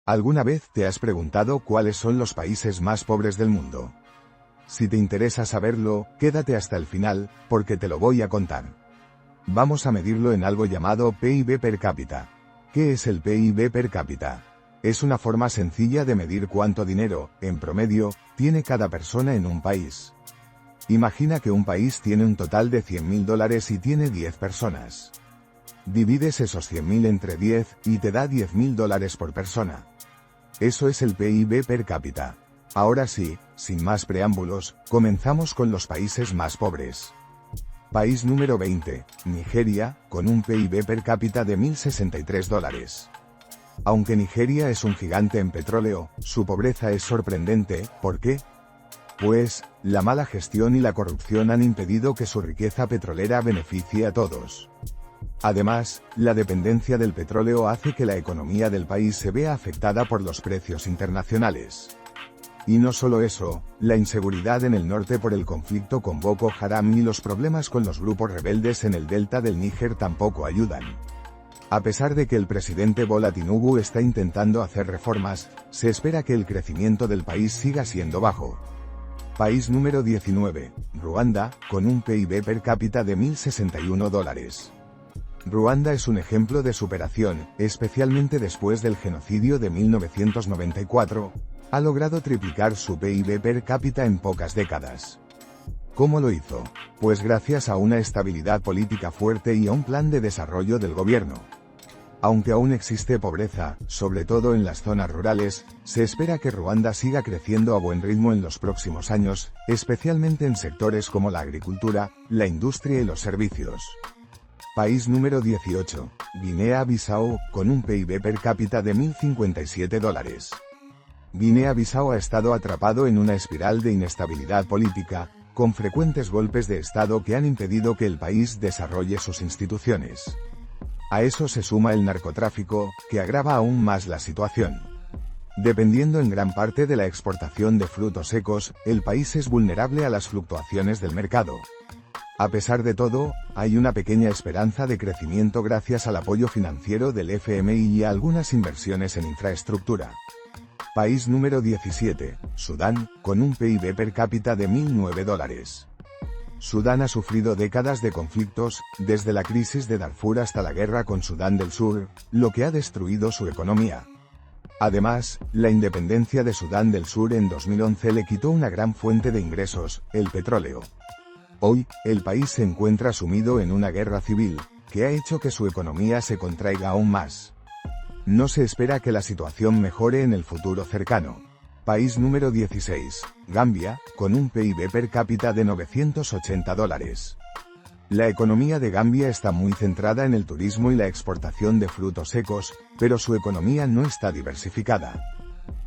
¿Alguna vez te has preguntado cuáles son los países más pobres del mundo? Si te interesa saberlo, quédate hasta el final, porque te lo voy a contar. Vamos a medirlo en algo llamado PIB per cápita. ¿Qué es el PIB per cápita? Es una forma sencilla de medir cuánto dinero, en promedio, tiene cada persona en un país. Imagina que un país tiene un total de $100.000 y tiene 10 personas. Divides esos 100.000 entre 10, y te da $10.000 por persona. Eso es el PIB per cápita. Ahora sí, sin más preámbulos, comenzamos con los países más pobres. País número 20, Nigeria, con un PIB per cápita de $1.063. Aunque Nigeria es un gigante en petróleo, su pobreza es sorprendente. ¿Por qué? Pues, la mala gestión y la corrupción han impedido que su riqueza petrolera beneficie a todos. Además, la dependencia del petróleo hace que la economía del país se vea afectada por los precios internacionales. Y no solo eso, la inseguridad en el norte por el conflicto con Boko Haram y los problemas con los grupos rebeldes en el delta del Níger tampoco ayudan. A pesar de que el presidente Bola Tinubu está intentando hacer reformas, se espera que el crecimiento del país siga siendo bajo. País número 19, Ruanda, con un PIB per cápita de $1.061. Ruanda es un ejemplo de superación, especialmente después del genocidio de 1994, ha logrado triplicar su PIB per cápita en pocas décadas. ¿Cómo lo hizo? Pues gracias a una estabilidad política fuerte y a un plan de desarrollo del gobierno. Aunque aún existe pobreza, sobre todo en las zonas rurales, se espera que Ruanda siga creciendo a buen ritmo en los próximos años, especialmente en sectores como la agricultura, la industria y los servicios. País número 18, Guinea-Bissau, con un PIB per cápita de $1.057. Guinea-Bissau ha estado atrapado en una espiral de inestabilidad política, con frecuentes golpes de Estado que han impedido que el país desarrolle sus instituciones. A eso se suma el narcotráfico, que agrava aún más la situación. Dependiendo en gran parte de la exportación de frutos secos, el país es vulnerable a las fluctuaciones del mercado. A pesar de todo, hay una pequeña esperanza de crecimiento gracias al apoyo financiero del FMI y a algunas inversiones en infraestructura. País número 17, Sudán, con un PIB per cápita de $1.009. Sudán ha sufrido décadas de conflictos, desde la crisis de Darfur hasta la guerra con Sudán del Sur, lo que ha destruido su economía. Además, la independencia de Sudán del Sur en 2011 le quitó una gran fuente de ingresos, el petróleo. Hoy, el país se encuentra sumido en una guerra civil, que ha hecho que su economía se contraiga aún más. No se espera que la situación mejore en el futuro cercano. País número 16, Gambia, con un PIB per cápita de $980. La economía de Gambia está muy centrada en el turismo y la exportación de frutos secos, pero su economía no está diversificada.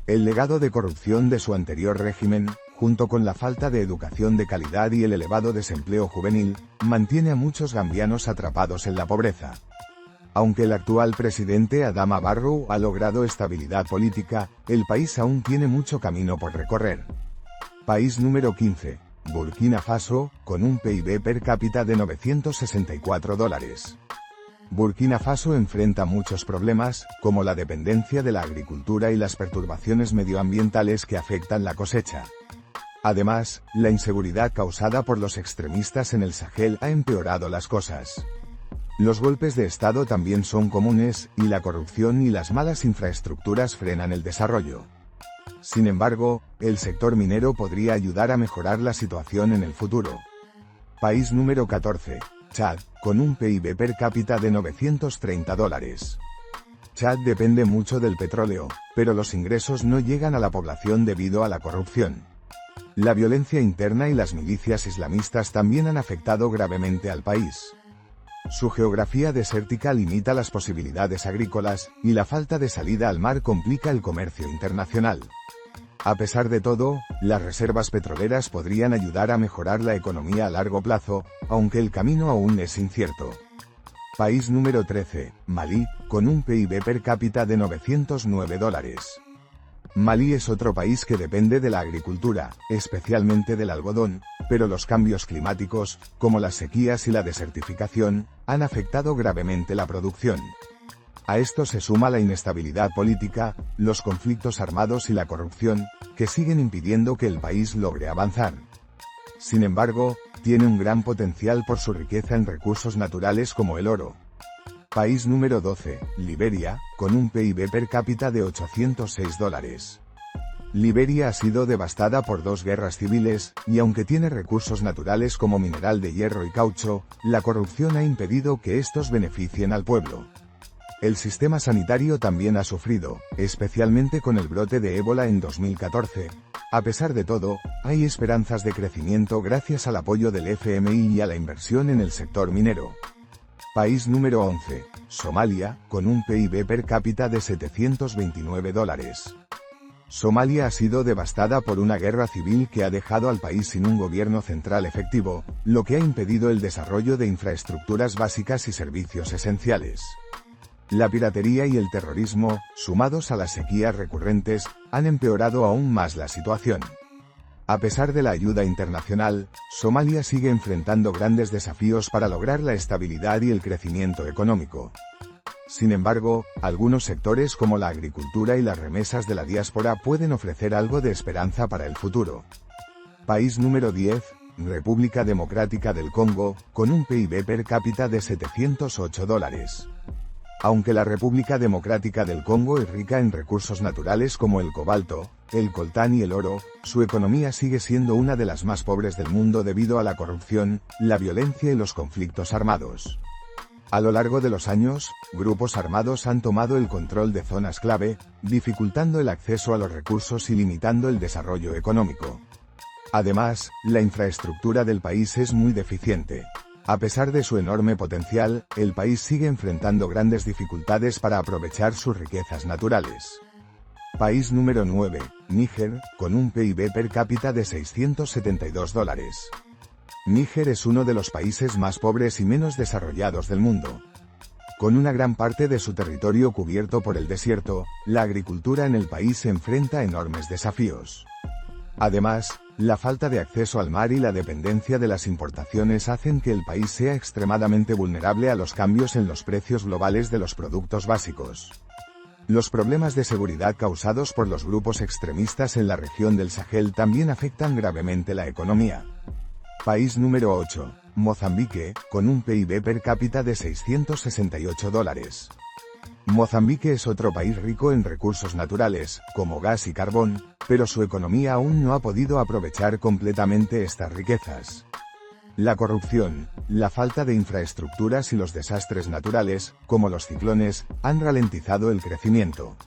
El legado de corrupción de su anterior régimen, junto con la falta de educación de calidad y el elevado desempleo juvenil, mantiene a muchos gambianos atrapados en la pobreza. Aunque el actual presidente Adama Barrow ha logrado estabilidad política, el país aún tiene mucho camino por recorrer. País número 15, Burkina Faso, con un PIB per cápita de $964. Burkina Faso enfrenta muchos problemas, como la dependencia de la agricultura y las perturbaciones medioambientales que afectan la cosecha. Además, la inseguridad causada por los extremistas en el Sahel ha empeorado las cosas. Los golpes de Estado también son comunes, y la corrupción y las malas infraestructuras frenan el desarrollo. Sin embargo, el sector minero podría ayudar a mejorar la situación en el futuro. País número 14, Chad, con un PIB per cápita de $930. Chad depende mucho del petróleo, pero los ingresos no llegan a la población debido a la corrupción. La violencia interna y las milicias islamistas también han afectado gravemente al país. Su geografía desértica limita las posibilidades agrícolas, y la falta de salida al mar complica el comercio internacional. A pesar de todo, las reservas petroleras podrían ayudar a mejorar la economía a largo plazo, aunque el camino aún es incierto. País número 13, Malí, con un PIB per cápita de $909. Malí es otro país que depende de la agricultura, especialmente del algodón, pero los cambios climáticos, como las sequías y la desertificación, han afectado gravemente la producción. A esto se suma la inestabilidad política, los conflictos armados y la corrupción, que siguen impidiendo que el país logre avanzar. Sin embargo, tiene un gran potencial por su riqueza en recursos naturales como el oro. País número 12, Liberia, con un PIB per cápita de $806. Liberia ha sido devastada por 2 guerras civiles, y aunque tiene recursos naturales como mineral de hierro y caucho, la corrupción ha impedido que estos beneficien al pueblo. El sistema sanitario también ha sufrido, especialmente con el brote de ébola en 2014. A pesar de todo, hay esperanzas de crecimiento gracias al apoyo del FMI y a la inversión en el sector minero. País número 11, Somalia, con un PIB per cápita de $729. Somalia ha sido devastada por una guerra civil que ha dejado al país sin un gobierno central efectivo, lo que ha impedido el desarrollo de infraestructuras básicas y servicios esenciales. La piratería y el terrorismo, sumados a las sequías recurrentes, han empeorado aún más la situación. A pesar de la ayuda internacional, Somalia sigue enfrentando grandes desafíos para lograr la estabilidad y el crecimiento económico. Sin embargo, algunos sectores como la agricultura y las remesas de la diáspora pueden ofrecer algo de esperanza para el futuro. País número 10, República Democrática del Congo, con un PIB per cápita de $708. Aunque la República Democrática del Congo es rica en recursos naturales como el cobalto, el coltán y el oro, su economía sigue siendo una de las más pobres del mundo debido a la corrupción, la violencia y los conflictos armados. A lo largo de los años, grupos armados han tomado el control de zonas clave, dificultando el acceso a los recursos y limitando el desarrollo económico. Además, la infraestructura del país es muy deficiente. A pesar de su enorme potencial, el país sigue enfrentando grandes dificultades para aprovechar sus riquezas naturales. País número 9, Níger, con un PIB per cápita de $672. Níger es uno de los países más pobres y menos desarrollados del mundo. Con una gran parte de su territorio cubierto por el desierto, la agricultura en el país se enfrenta a enormes desafíos. Además, la falta de acceso al mar y la dependencia de las importaciones hacen que el país sea extremadamente vulnerable a los cambios en los precios globales de los productos básicos. Los problemas de seguridad causados por los grupos extremistas en la región del Sahel también afectan gravemente la economía. País número 8, Mozambique, con un PIB per cápita de $668. Mozambique es otro país rico en recursos naturales, como gas y carbón, pero su economía aún no ha podido aprovechar completamente estas riquezas. La corrupción, la falta de infraestructuras y los desastres naturales, como los ciclones, han ralentizado el crecimiento.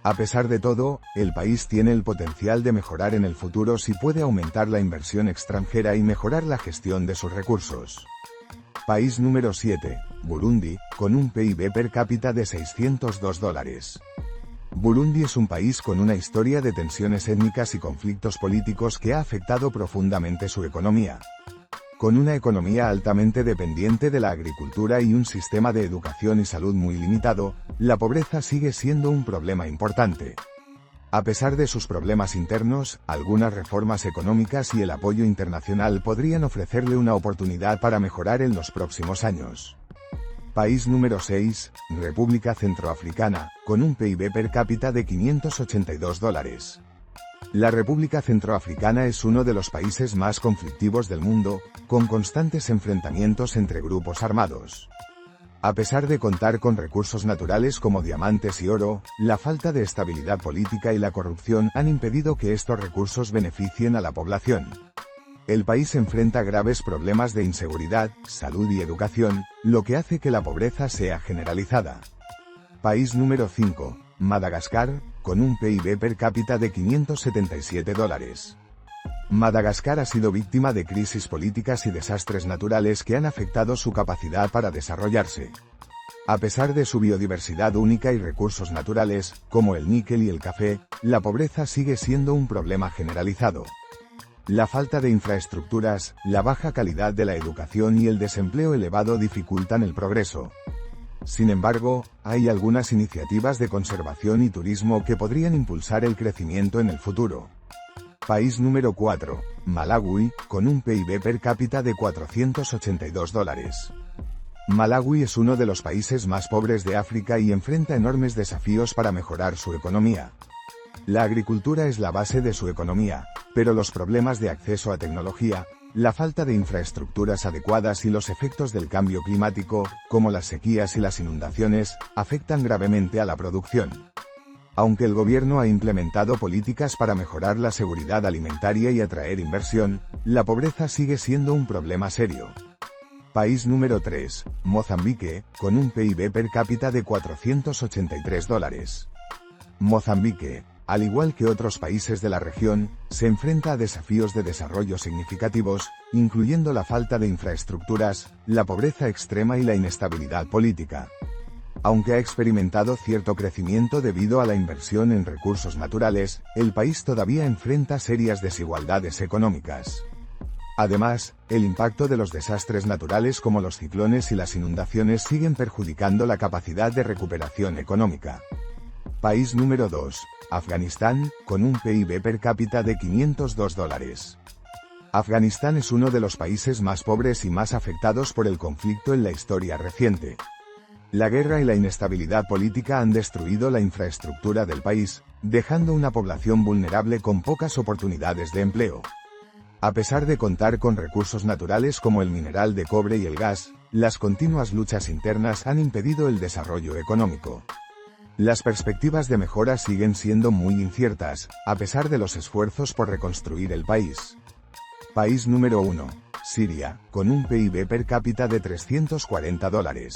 A pesar de todo, el país tiene el potencial de mejorar en el futuro si puede aumentar la inversión extranjera y mejorar la gestión de sus recursos. País número 7, Burundi, con un PIB per cápita de $602. Burundi es un país con una historia de tensiones étnicas y conflictos políticos que ha afectado profundamente su economía. Con una economía altamente dependiente de la agricultura y un sistema de educación y salud muy limitado, la pobreza sigue siendo un problema importante. A pesar de sus problemas internos, algunas reformas económicas y el apoyo internacional podrían ofrecerle una oportunidad para mejorar en los próximos años. País número 6, República Centroafricana, con un PIB per cápita de $582. La República Centroafricana es uno de los países más conflictivos del mundo, con constantes enfrentamientos entre grupos armados. A pesar de contar con recursos naturales como diamantes y oro, la falta de estabilidad política y la corrupción han impedido que estos recursos beneficien a la población. El país enfrenta graves problemas de inseguridad, salud y educación, lo que hace que la pobreza sea generalizada. País número 5, Madagascar, con un PIB per cápita de $577. Madagascar ha sido víctima de crisis políticas y desastres naturales que han afectado su capacidad para desarrollarse. A pesar de su biodiversidad única y recursos naturales, como el níquel y el café, la pobreza sigue siendo un problema generalizado. La falta de infraestructuras, la baja calidad de la educación y el desempleo elevado dificultan el progreso. Sin embargo, hay algunas iniciativas de conservación y turismo que podrían impulsar el crecimiento en el futuro. País número 4, Malawi, con un PIB per cápita de $482. Malawi es uno de los países más pobres de África y enfrenta enormes desafíos para mejorar su economía. La agricultura es la base de su economía, pero los problemas de acceso a tecnología, la falta de infraestructuras adecuadas y los efectos del cambio climático, como las sequías y las inundaciones, afectan gravemente a la producción. Aunque el gobierno ha implementado políticas para mejorar la seguridad alimentaria y atraer inversión, la pobreza sigue siendo un problema serio. País número 3, Mozambique, con un PIB per cápita de $483. Mozambique, al igual que otros países de la región, se enfrenta a desafíos de desarrollo significativos, incluyendo la falta de infraestructuras, la pobreza extrema y la inestabilidad política. Aunque ha experimentado cierto crecimiento debido a la inversión en recursos naturales, el país todavía enfrenta serias desigualdades económicas. Además, el impacto de los desastres naturales como los ciclones y las inundaciones siguen perjudicando la capacidad de recuperación económica. País número 2, Afganistán, con un PIB per cápita de $502. Afganistán es uno de los países más pobres y más afectados por el conflicto en la historia reciente. La guerra y la inestabilidad política han destruido la infraestructura del país, dejando una población vulnerable con pocas oportunidades de empleo. A pesar de contar con recursos naturales como el mineral de cobre y el gas, las continuas luchas internas han impedido el desarrollo económico. Las perspectivas de mejora siguen siendo muy inciertas, a pesar de los esfuerzos por reconstruir el país. País número 1, Siria, con un PIB per cápita de $340.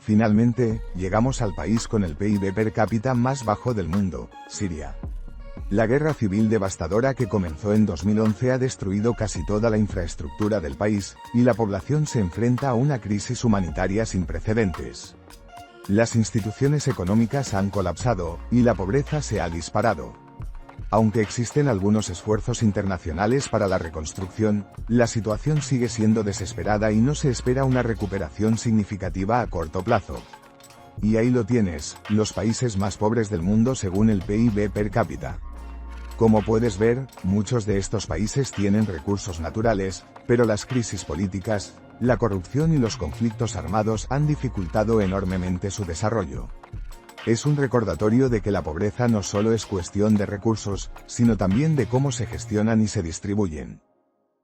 Finalmente, llegamos al país con el PIB per cápita más bajo del mundo, Siria. La guerra civil devastadora que comenzó en 2011 ha destruido casi toda la infraestructura del país, y la población se enfrenta a una crisis humanitaria sin precedentes. Las instituciones económicas han colapsado, y la pobreza se ha disparado. Aunque existen algunos esfuerzos internacionales para la reconstrucción, la situación sigue siendo desesperada y no se espera una recuperación significativa a corto plazo. Y ahí lo tienes, los países más pobres del mundo según el PIB per cápita. Como puedes ver, muchos de estos países tienen recursos naturales, pero las crisis políticas, la corrupción y los conflictos armados han dificultado enormemente su desarrollo. Es un recordatorio de que la pobreza no solo es cuestión de recursos, sino también de cómo se gestionan y se distribuyen.